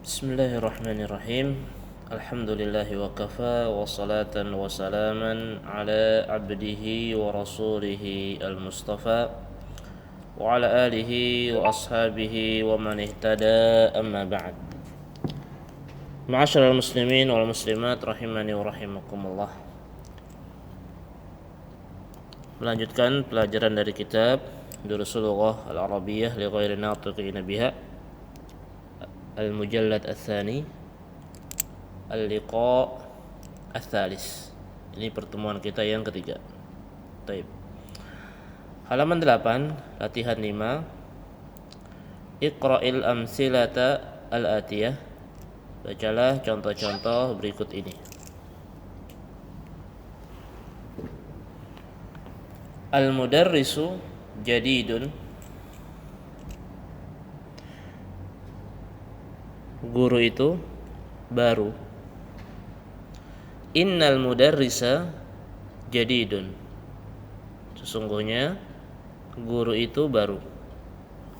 Bismillahirrahmanirrahim. Alhamdulillahi wa kafa wa salatan wa salaman ala abdihi wa rasulihi al-mustafa wa ala alihi wa ashabihi wa man ihtada amma ba'd. Ma'asyiral muslimin wal muslimat rahimani wa rahimakumullah. Melanjutkan pelajaran dari kitab Durusul Lughah Al-Arabiyyah li ghairi natiqin biha Al-Mujallad Ats-Tsani Al-Liqa Ats-Tsalis. Ini pertemuan kita yang ketiga. Baik. Halaman 8, latihan 5. Iqra'il amsilata al-atiyah. Bacalah contoh-contoh berikut ini. Al-mudarrisu jadidun. Guru itu baru. Innal mudarrisa jadidun. Sesungguhnya guru itu baru.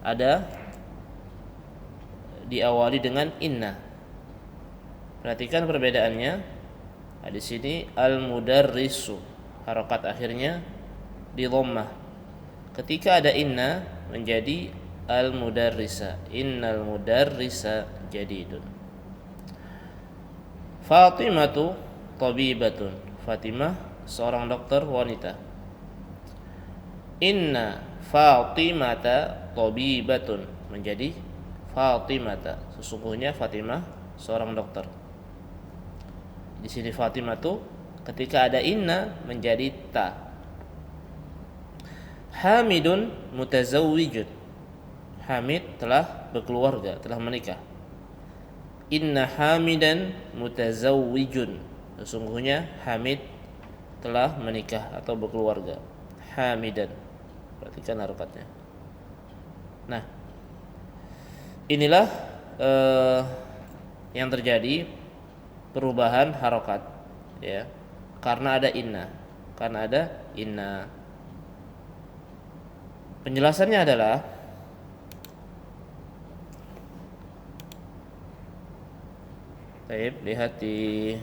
Ada diawali dengan inna. Perhatikan perbedaannya. Di sini al-mudarrisu, harokat akhirnya di dhammah. Ketika ada inna menjadi al-mudarrisa. Innal mudarrisa jadidun. Fatimatu tabibatun. Fatimah seorang dokter wanita. Inna Fatimata tabibatun menjadi Fatimata. Sesungguhnya Fatimah seorang dokter. Di sini Fatimatu ketika ada inna menjadi ta. Hamidun mutazawwijun. Hamid telah berkeluarga, telah menikah. Inna hamidan mutazawwijun. Sesungguhnya Hamid telah menikah atau berkeluarga. Hamidan. Perhatikan harokatnya. Nah, inilah yang terjadi perubahan harokat, ya, karena ada inna. Karena ada inna. Penjelasannya adalah baik, lihat di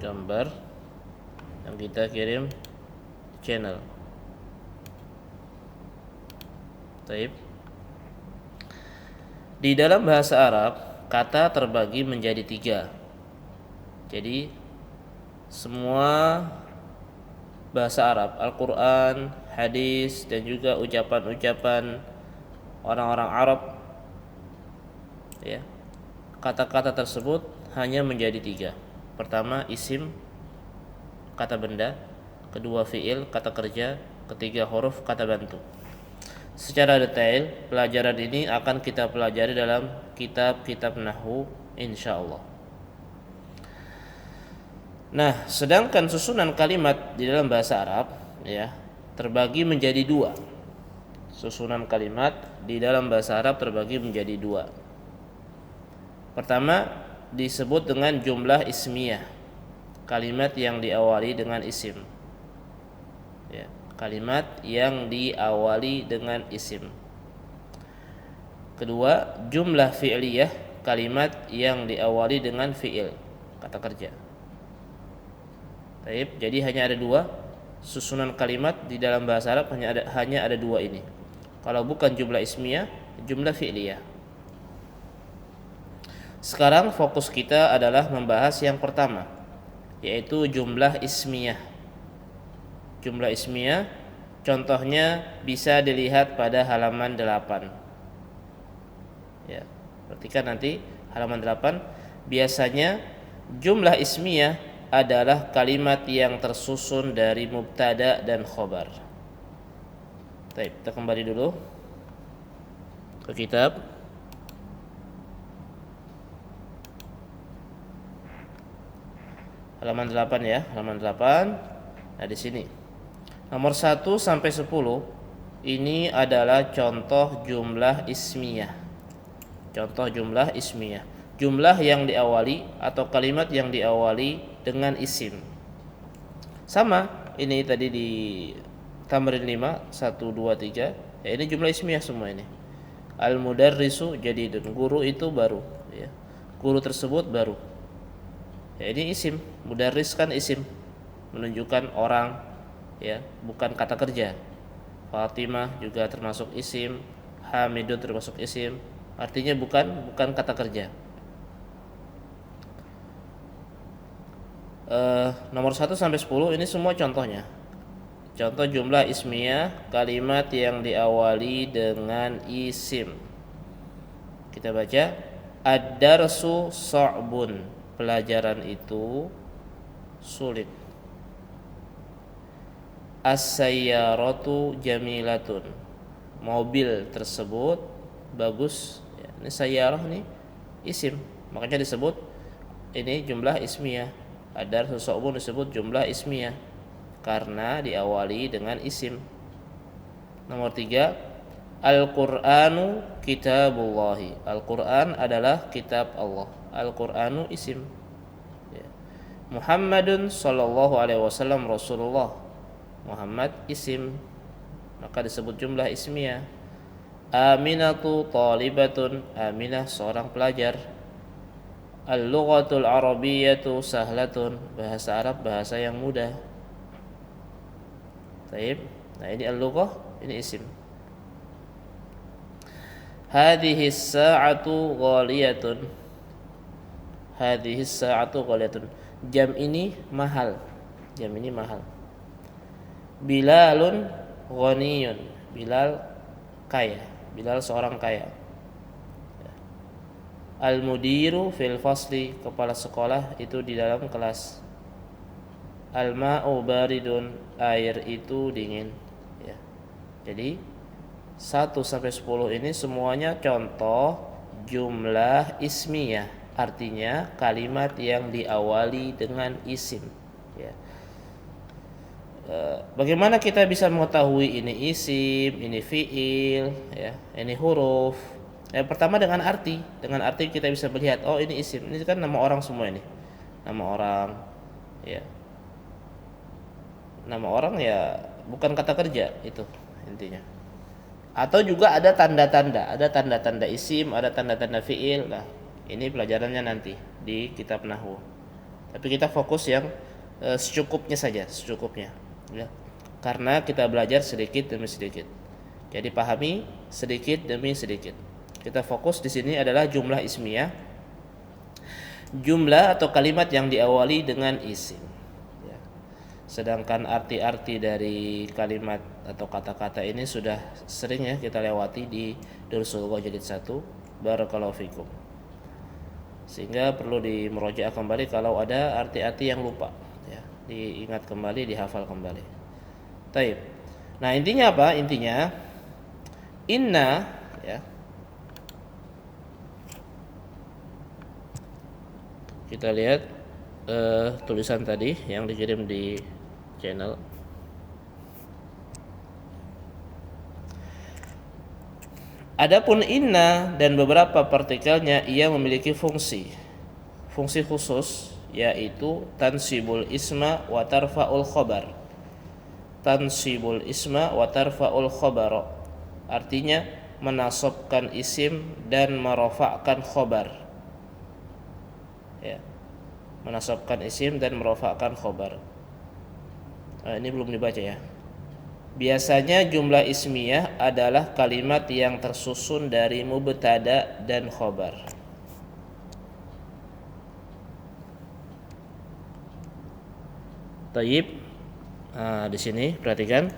gambar yang kita kirim channel. Baik. Di dalam bahasa Arab, kata terbagi menjadi 3. Jadi semua bahasa Arab, Al-Quran, hadis, dan juga ucapan-ucapan orang-orang Arab, ya, kata-kata tersebut hanya menjadi 3. Pertama isim, kata benda. Kedua fi'il, kata kerja. Ketiga huruf, kata bantu. Secara detail pelajaran ini akan kita pelajari dalam kitab-kitab nahwu insyaallah. Nah, sedangkan susunan kalimat di dalam bahasa Arab, ya, terbagi menjadi 2. Susunan kalimat di dalam bahasa Arab terbagi menjadi 2. Pertama disebut dengan jumlah ismiyah, kalimat yang diawali dengan isim, ya, kalimat yang diawali dengan isim. Kedua jumlah fi'liyah, kalimat yang diawali dengan fi'il, kata kerja. Baik, jadi hanya ada 2 susunan kalimat di dalam bahasa Arab, hanya ada 2 ini. Kalau bukan jumlah ismiyah, jumlah fi'liyah. Sekarang fokus kita adalah membahas yang pertama, yaitu jumlah ismiyah. Jumlah ismiyah contohnya bisa dilihat pada halaman 8. Ya, perhatikan nanti halaman 8. Biasanya jumlah ismiyah adalah kalimat yang tersusun dari mubtada dan khobar. Baik, kita kembali dulu ke kitab. Halaman 8 ya, halaman 8. Nah, di sini nomor 1 sampai 10 ini adalah contoh jumlah ismiyah. Contoh jumlah ismiyah. Jumlah yang diawali atau kalimat yang diawali dengan isim. Sama, ini tadi di tamrin 5 1 2 3 Ya, ini jumlah ismiyah semua ini. Al-mudarrisu jadidun, guru itu baru, ya. Guru tersebut baru. Ya, ini isim. Mudarris kan isim, menunjukkan orang, ya, bukan kata kerja. Fatimah juga termasuk isim, Hamidun termasuk isim, artinya bukan kata kerja. Nomor 1 sampai 10 ini semua contohnya. Contoh jumlah ismiyah kalimat yang diawali dengan isim. Kita baca, ad-darsu sa'bun, pelajaran itu sulit. As-sayyaratu jamilatun, mobil tersebut bagus. Ya, ini sayyarah nih isim, makanya disebut ini jumlah ismiyah. Ad-darsu sa'bun disebut jumlah ismiyah karena diawali dengan isim. Nomor 3, Al-Qur'anu kitabullahi, Al-Qur'an adalah kitab Allah. Al-Qur'anu isim, ya. Muhammadun sallallahu alaihi wasallam Rasulullah, Muhammad isim, maka disebut jumlah ismiyah. Aminatu talibatun, Aminah seorang pelajar. Al-lughatul arabiyyatu sahlatun, bahasa Arab bahasa yang mudah. Baik. Nah, ini al-lughah, ini isim. Hadhihi as-sa'atu ghaliyatun, hadhihi as-sa'atu ghaliyatun, jam ini mahal, jam ini mahal. Bilalun ghaniyun, Bilal kaya, Bilal seorang kaya. Al-mudiru fil fasli, kepala sekolah itu di dalam kelas. Al-ma'u baridun, air itu dingin, ya. Jadi 1 sampai 10 ini semuanya contoh jumlah ismiyah, artinya kalimat yang diawali dengan isim, ya. Bagaimana kita bisa mengetahui ini isim, ini fiil, ya, ini huruf? Pertama dengan arti kita bisa melihat, oh ini isim, ini kan nama orang semua ini, nama orang, ya, nama orang ya, bukan kata kerja itu intinya. Atau juga ada tanda-tanda isim, ada tanda-tanda fiil. Nah, ini pelajarannya nanti di kitab nahwu. Tapi kita fokus yang secukupnya saja, secukupnya, ya. Karena kita belajar sedikit demi sedikit. Jadi pahami sedikit demi sedikit. Kita fokus di sini adalah jumlah ismiyah, jumlah atau kalimat yang diawali dengan isim, ya. Sedangkan arti-arti dari kalimat atau kata-kata ini sudah sering ya kita lewati di Durusul Lughah jilid 1. Barakallahu fikum. Sehingga perlu dimurojaah kembali kalau ada arti-arti yang lupa, ya, diingat kembali, dihafal kembali. Taib. Nah, intinya apa? Intinya inna, ya. Kita lihat tulisan tadi yang dikirim di channel. Adapun inna dan beberapa partikelnya ia memiliki fungsi khusus, yaitu tansibul isma wa tarfa'ul khabar. Tansibul isma wa tarfa'ul khabar, artinya menasabkan isim dan merafa'kan khabar. Ya, menasabkan isim dan merafa'kan khabar. Ini belum dibaca ya. Biasanya jumlah ismiyah adalah kalimat yang tersusun dari mubtada dan khabar. Taib. Di sini perhatikan.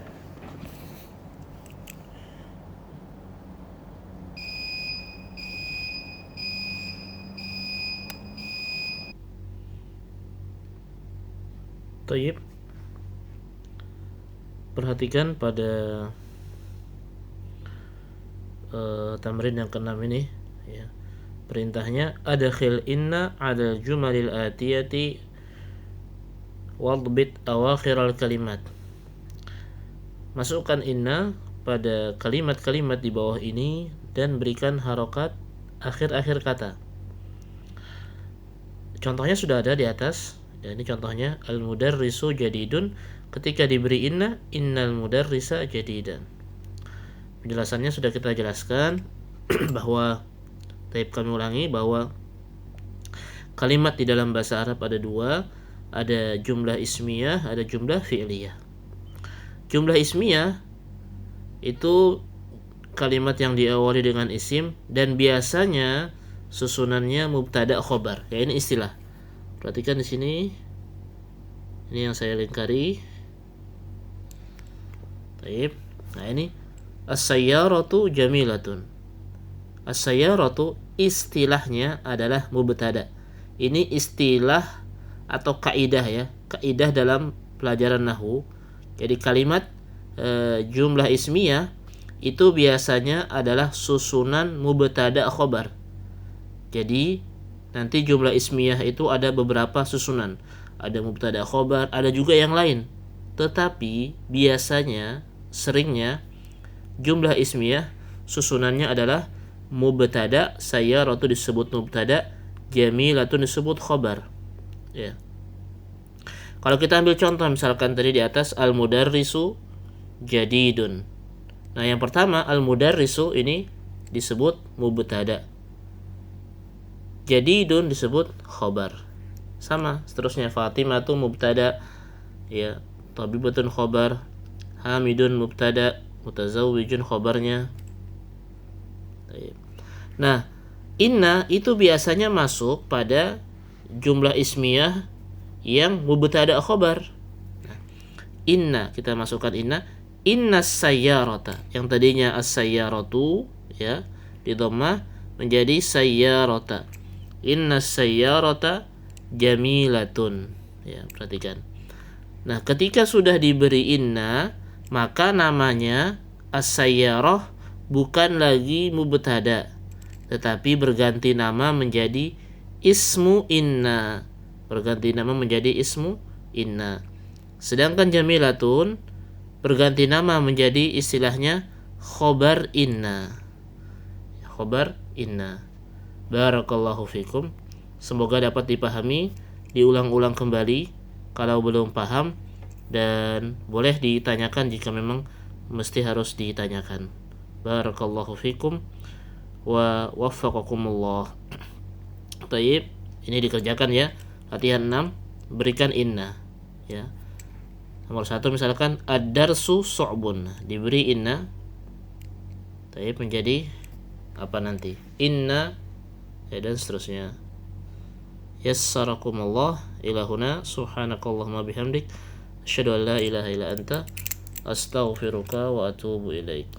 Taib. Perhatikan pada tamrin yang ke-6 ini, ya. Perintahnya adkhil inna 'ala jumalil atiyati wadbit awakhiral kalimat. Masukkan inna pada kalimat-kalimat di bawah ini dan berikan harokat akhir-akhir kata. Contohnya sudah ada di atas. Dan ini contohnya, al-mudarrisu jadidun, ketika diberi inna, innal mudarrisa jadidan. Penjelasannya sudah kita jelaskan bahwa kami ulangi bahwa kalimat di dalam bahasa Arab ada dua, ada jumlah ismiyah, ada jumlah fi'liyah. Jumlah ismiyah itu kalimat yang diawali dengan isim dan biasanya susunannya mubtada khobar. Ya, ini istilah. Perhatikan di sini. Ini yang saya lingkari. Baik. Nah, ini as-sayyaratu jamilatun. As-sayyaratu istilahnya adalah mubtada. Ini istilah atau kaidah ya, kaidah dalam pelajaran nahwu. Jadi kalimat jumlah ismiyah itu biasanya adalah susunan mubtada khobar. Jadi nanti jumlah ismiyah itu ada beberapa susunan. Ada mubtada khobar, ada juga yang lain. Tetapi biasanya, seringnya jumlah ismiyah susunannya adalah mubtada, sayyaratu disebut mubtada, jamilatun disebut khobar. Ya. Kalau kita ambil contoh misalkan tadi di atas al-mudarrisu jadidun. Nah, yang pertama al-mudarrisu ini disebut mubtada. Jadidun disebut khobar. Sama seterusnya, Fatimatu mubtada, ya, tabibatun khobar, hamidun mubtada, mutazawwijun khobarnya. Nah, inna itu biasanya masuk pada jumlah ismiyah yang mubtada khobar. Nah, inna, kita masukkan inna sayyarata, yang tadinya as-sayyaratu ya di dhammah menjadi sayyarata. Inna sayyarata jamilatun. Ya, perhatikan. Nah, ketika sudah diberi inna, maka namanya as-sayyarah bukan lagi mubtada, tetapi berganti nama menjadi ismu inna. Berganti nama menjadi ismu inna. Sedangkan jamilatun berganti nama menjadi istilahnya khobar inna. Khobar inna. Barakallahu fikum. Semoga dapat dipahami, diulang-ulang kembali kalau belum paham, dan boleh ditanyakan jika memang mesti harus ditanyakan. Barakallahu fikum wa waffaqakumullah. Taib, ini dikerjakan ya. Latihan 6, berikan inna ya. Nomor 1 misalkan ad-darsu su'bun, diberi inna. Taib, menjadi apa nanti? Inna ya, dan seterusnya. Yassarakumullah. Ila huna subhanakallahumma bihamdik asyhadu an la ilaha illa anta astaghfiruka wa atubu ilaik.